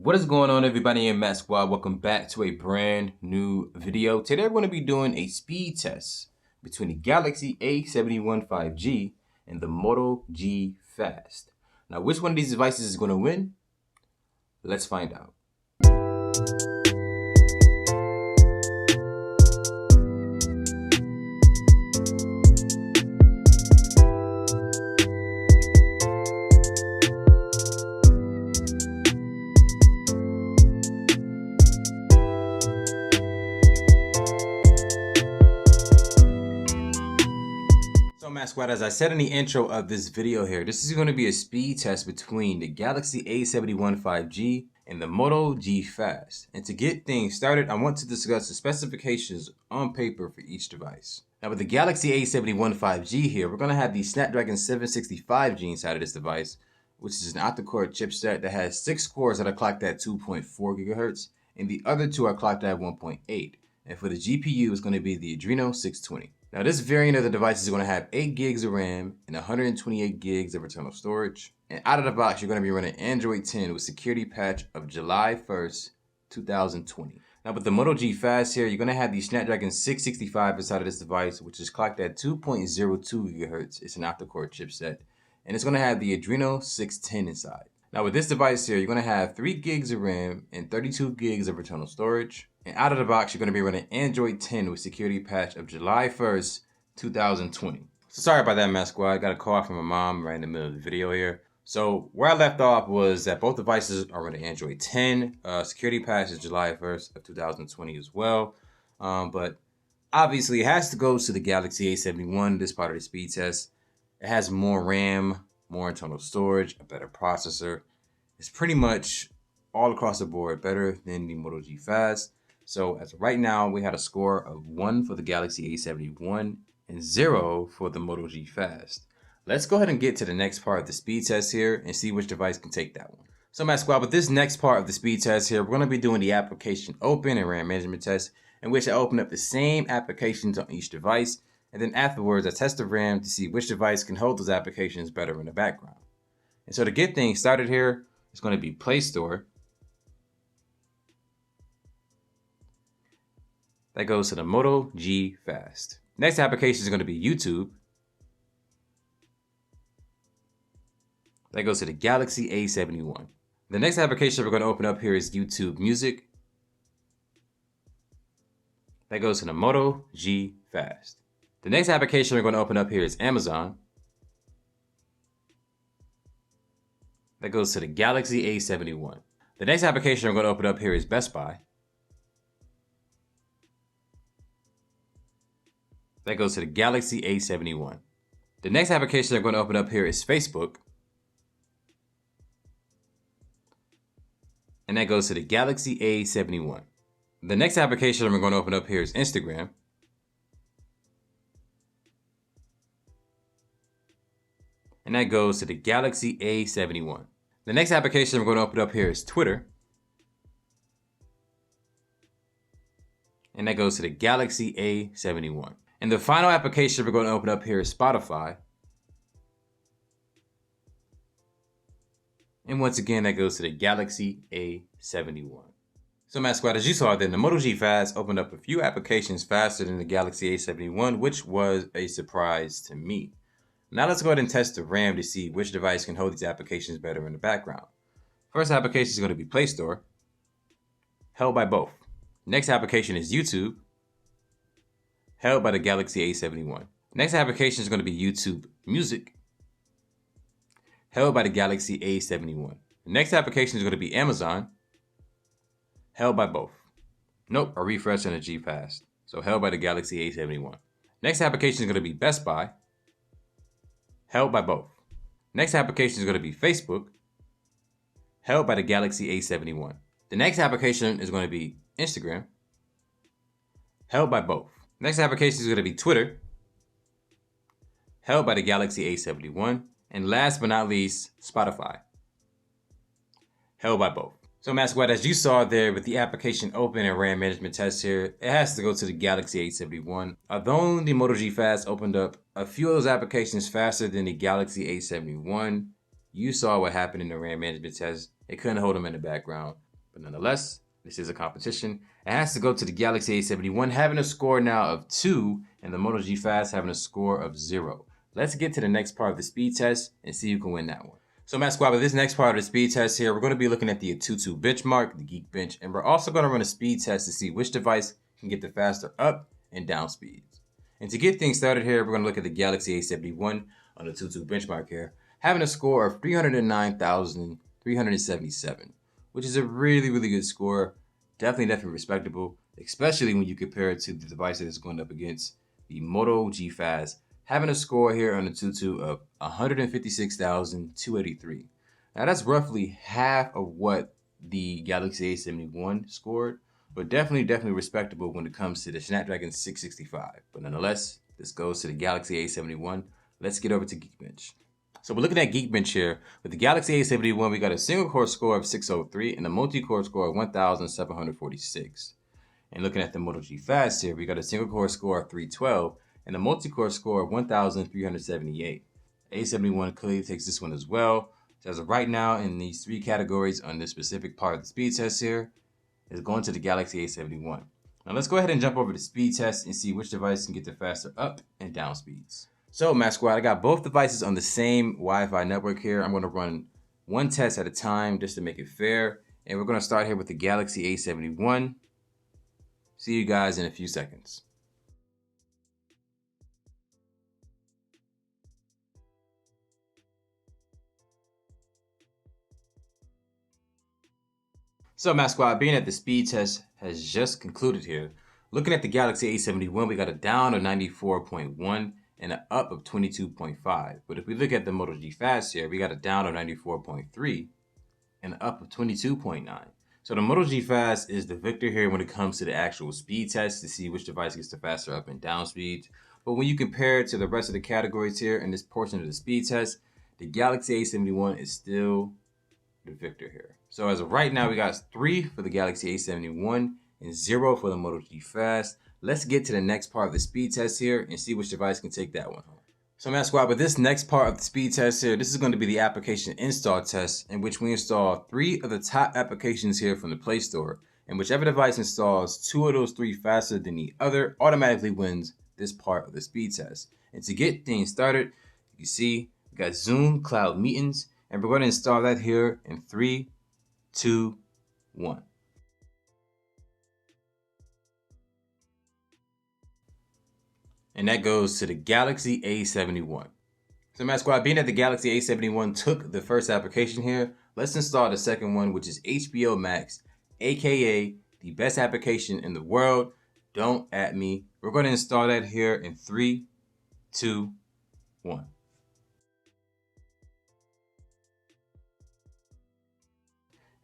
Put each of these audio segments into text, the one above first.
What is going on, everybody in Matt Squad? Welcome back to a brand new video. Today we're going to be doing a speed test between the Galaxy A71 5G and the Moto G Fast. Now, which one of these devices is going to win? Let's find out. Matt Squad, as I said in the intro of this video here, this is going to be a speed test between the Galaxy A71 5G and the Moto G Fast. And to get things started, I want to discuss the specifications on paper for each device. Now with the Galaxy A71 5G here, we're going to have the Snapdragon 765G inside of this device, which is an octa-core chipset that has 6 cores that are clocked at 2.4 GHz, and the other 2 are clocked at 1.8. And for the GPU, it's going to be the Adreno 620. Now this variant of the device is going to have 8 gigs of RAM and 128 gigs of internal storage. And out of the box, you're going to be running Android 10 with security patch of July 1st, 2020. Now with the Moto G Fast here, you're going to have the Snapdragon 665 inside of this device, which is clocked at 2.02 GHz. It's an octa-core chipset. And it's going to have the Adreno 610 inside. Now with this device here, you're going to have 3 gigs of RAM and 32 gigs of internal storage. And out of the box, you're going to be running Android 10 with security patch of July 1st, 2020. So sorry about that, Matt Squad. I got a call from my mom right in the middle of the video here. So where I left off was that both devices are running Android 10. Security patch is July 1st of 2020 as well. But obviously it has to go to the Galaxy A71, this part of the speed test. It has more RAM, more internal storage, a better processor. It's pretty much all across the board better than the Moto G Fast. So as of right now, we had a score of 1 for the Galaxy A71 and 0 for the Moto G Fast. Let's go ahead and get to the next part of the speed test here and see which device can take that one. So Matt Squad, with this next part of the speed test here, we're going to be doing the application open and RAM management test, in which I open up the same applications on each device. And then afterwards, I test the RAM to see which device can hold those applications better in the background. And so to get things started here, it's going to be Play Store. That goes to the Moto G Fast. Next application is going to be YouTube. That goes to the Galaxy A71. The next application we're going to open up here is YouTube Music. That goes to the Moto G Fast. The next application we're going to open up here is Amazon. That goes to the Galaxy A71. The next application we're going to open up here is Best Buy. That goes to the Galaxy A71. The next application I'm going to open up here is Facebook. And that goes to the Galaxy A71. The next application we're going to open up here is Instagram. And that goes to the Galaxy A71. The next application we're going to open up here is Twitter. And that goes to the Galaxy A71. And the final application we're going to open up here is Spotify. And once again, that goes to the Galaxy A71. So Matt Squad, as you saw then, the Moto G Fast opened up a few applications faster than the Galaxy A71, which was a surprise to me. Now let's go ahead and test the RAM to see which device can hold these applications better in the background. First application is going to be Play Store, held by both. Next application is YouTube, held by the Galaxy A71. Next application is going to be YouTube Music, held by the Galaxy A71. The next application is going to be Amazon, held by both. Nope, a refresh on the G Fast. So held by the Galaxy A71. Next application is going to be Best Buy, held by both. Next application is going to be Facebook, held by the Galaxy A71. The next application is going to be Instagram, held by both. Next application is going to be Twitter, held by the Galaxy A71. And last but not least, Spotify, held by both. So Matt Squad, as you saw there with the application open and RAM management test here, it has to go to the Galaxy A71. Although the Moto G Fast opened up a few of those applications faster than the Galaxy A71, you saw what happened in the RAM management test. It couldn't hold them in the background. But nonetheless, this is a competition. It has to go to the Galaxy A71 having a score now of 2 and the Moto G Fast having a score of 0. Let's get to the next part of the speed test and see who can win that one. So Matt Squad, with this next part of the speed test here, we're going to be looking at the Aututu benchmark, the Geekbench, and we're also going to run a speed test to see which device can get the faster up and down speeds. And to get things started here, we're going to look at the Galaxy A71 on the Aututu benchmark here, having a score of 309,377, which is a really, really good score. Definitely respectable, especially when you compare it to the device that it's going up against, the Moto G Fast, having a score here on the Aututu of 156,283. Now that's roughly half of what the Galaxy A71 scored, but definitely respectable when it comes to the Snapdragon 665. But nonetheless, this goes to the Galaxy A71. Let's get over to Geekbench. So we're looking at Geekbench here. With the Galaxy A71, we got a single core score of 603 and a multi-core score of 1,746. And looking at the Moto G Fast here, we got a single core score of 312 and a multi-core score of 1,378. A71 clearly takes this one as well. So as of right now, in these three categories on this specific part of the speed test here, is going to the Galaxy A71. Now let's go ahead and jump over to speed test and see which device can get the faster up and down speeds. So Matt Squad, I got both devices on the same Wi-Fi network here. I'm going to run one test at a time just to make it fair. And we're going to start here with the Galaxy A71. See you guys in a few seconds. So Matt Squad, being that the speed test has just concluded here, looking at the Galaxy A71, we got a down of 94.1 and an up of 22.5. But if we look at the Moto G Fast here, we got a down of 94.3 and an up of 22.9. So the Moto G Fast is the victor here when it comes to the actual speed test to see which device gets the faster up and down speeds. But when you compare it to the rest of the categories here in this portion of the speed test, the Galaxy A71 is still the victor here. So as of right now, we got 3 for the Galaxy A71 and 0 for the Moto G Fast. Let's get to the next part of the speed test here and see which device can take that one home. So Matt Squad, with this next part of the speed test here, this is going to be the application install test in which we install 3 of the top applications here from the Play Store. And whichever device installs 2 of those 3 faster than the other automatically wins this part of the speed test. And to get things started, you can see we got Zoom Cloud Meetings, and we're going to install that here in 3, 2, 1. And that goes to the Galaxy A71. So Matt Squad, being that the Galaxy A71 took the first application here, let's install the second one, which is HBO Max, aka the best application in the world. Don't at me. We're going to install that here in 3, 2, 1.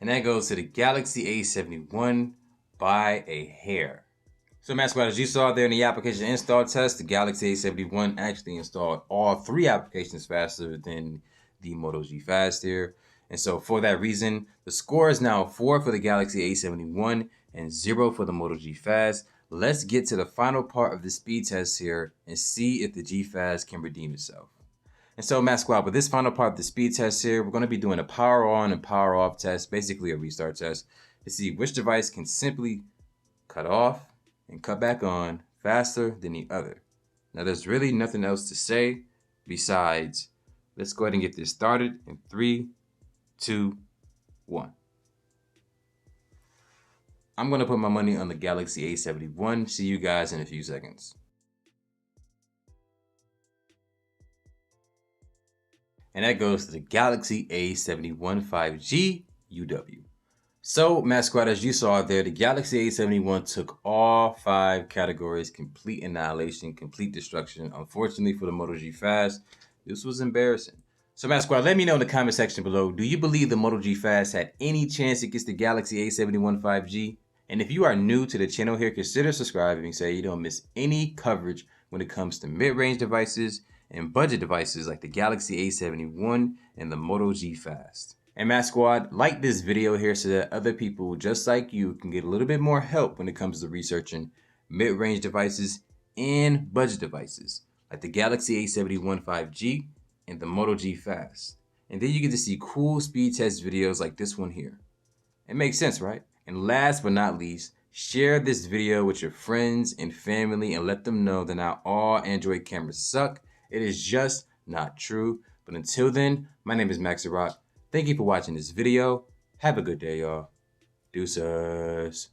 And that goes to the Galaxy A71 by a hair. So Matt Squad, as you saw there in the application install test, the Galaxy A71 actually installed all 3 applications faster than the Moto G Fast here. And so for that reason, the score is now 4 for the Galaxy A71 and 0 for the Moto G Fast. Let's get to the final part of the speed test here and see if the G Fast can redeem itself. And so Matt Squad, with this final part of the speed test here, we're going to be doing a power on and power off test, basically a restart test, to see which device can simply cut off and cut back on faster than the other. Now there's really nothing else to say besides, let's go ahead and get this started in 3, 2, 1. I'm going to put my money on the Galaxy A71. See you guys in a few seconds. And that goes to the Galaxy A71 5G UW. So, Matt Squad, as you saw there, the Galaxy A71 took all 5 categories, complete annihilation, complete destruction. Unfortunately for the Moto G Fast, this was embarrassing. So, Matt Squad, let me know in the comment section below, do you believe the Moto G Fast had any chance against the Galaxy A71 5G? And if you are new to the channel here, consider subscribing so you don't miss any coverage when it comes to mid-range devices and budget devices like the Galaxy A71 and the Moto G Fast. And Matt Squad, like this video here so that other people just like you can get a little bit more help when it comes to researching mid-range devices and budget devices like the Galaxy A71 5G and the Moto G Fast. And then you get to see cool speed test videos like this one here. It makes sense, right? And last but not least, share this video with your friends and family and let them know that not all Android cameras suck. It is just not true. But until then, my name is Max Rock. Thank you for watching this video. Have a good day, y'all. Deuces.